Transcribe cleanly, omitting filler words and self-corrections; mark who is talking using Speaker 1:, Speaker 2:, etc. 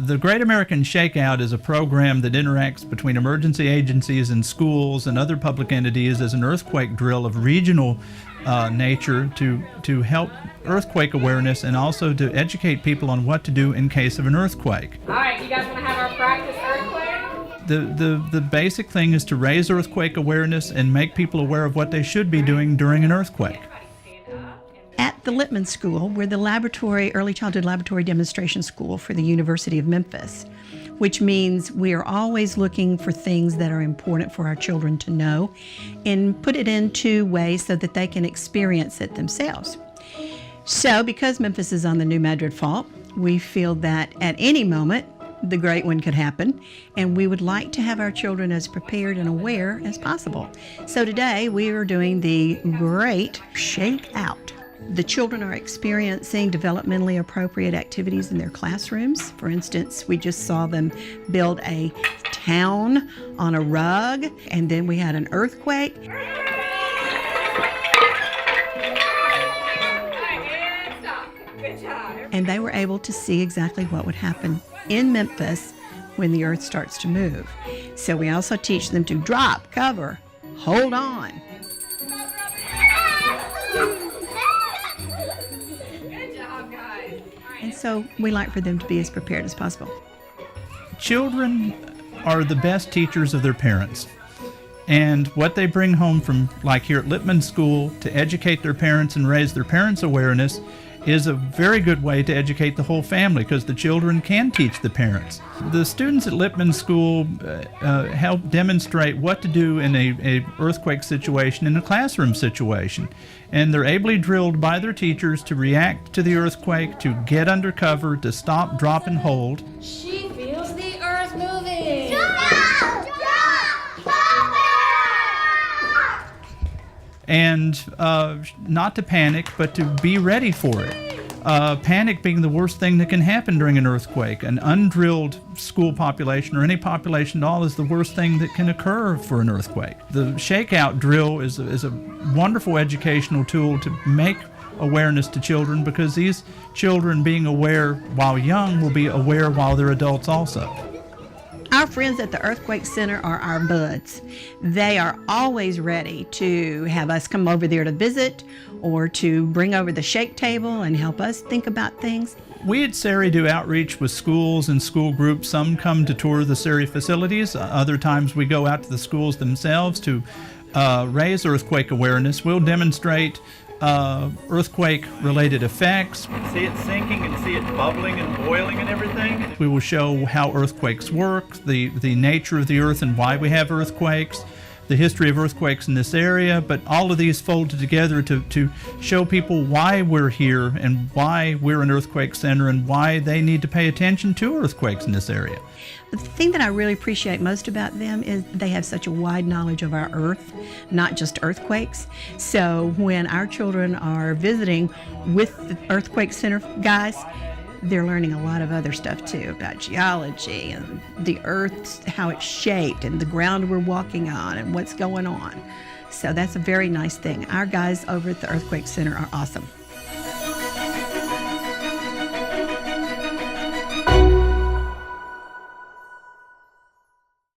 Speaker 1: The Great American Shakeout is a program that interacts between emergency agencies and schools and other public entities as an earthquake drill of regional nature to help earthquake awareness and also to educate people on what to do in case of an earthquake.
Speaker 2: All right, you guys want to have our practice earthquake?
Speaker 1: The basic thing is to raise earthquake awareness and make people aware of what they should be doing during an earthquake.
Speaker 3: At the Lippman School, we're the early childhood laboratory demonstration school for the University of Memphis, which means we are always looking for things that are important for our children to know and put it into ways so that they can experience it themselves. So because Memphis is on the New Madrid Fault, we feel that at any moment the great one could happen, and we would like to have our children as prepared and aware as possible. So today we are doing the great Shakeout. The children are experiencing developmentally appropriate activities in their classrooms. For instance, we just saw them build a town on a rug, and then we had an earthquake. And they were able to see exactly what would happen in Memphis when the earth starts to move. So we also teach them to drop, cover, hold on. And so we like for them to be as prepared as possible.
Speaker 1: Children are the best teachers of their parents. And what they bring home from, like here at Lippman School, to educate their parents and raise their parents' awareness is a very good way to educate the whole family because the children can teach the parents. The students at Lippman School help demonstrate what to do in a earthquake situation, in a classroom situation. And they're ably drilled by their teachers to react to the earthquake, to get under cover, to stop, drop, and hold.
Speaker 2: She feels the earth moving.
Speaker 1: And not to panic, but to be ready for it. Panic being the worst thing that can happen during an earthquake. An undrilled school population or any population at all is the worst thing that can occur for an earthquake. The Shakeout drill is a wonderful educational tool to make awareness to children because these children being aware while young will be aware while they're adults also.
Speaker 3: Our friends at the Earthquake Center are our buds. They are always ready to have us come over there to visit or to bring over the shake table and help us think about things.
Speaker 1: We at SERI do outreach with schools and school groups. Some come to tour the SERI facilities. Other times we go out to the schools themselves to raise earthquake awareness. We'll demonstrate earthquake-related effects. You can see it sinking and see it bubbling and boiling and everything. We will show how earthquakes work, the nature of the earth and why we have earthquakes, the history of earthquakes in this area, but all of these folded together to show people why we're here and why we're an earthquake center and why they need to pay attention to earthquakes in this area.
Speaker 3: The thing that I really appreciate most about them is they have such a wide knowledge of our earth, not just earthquakes. So when our children are visiting with the Earthquake Center guys, they're learning a lot of other stuff too about geology and the earth, how it's shaped, and the ground we're walking on and what's going on. So that's a very nice thing. Our guys over at the Earthquake Center are awesome.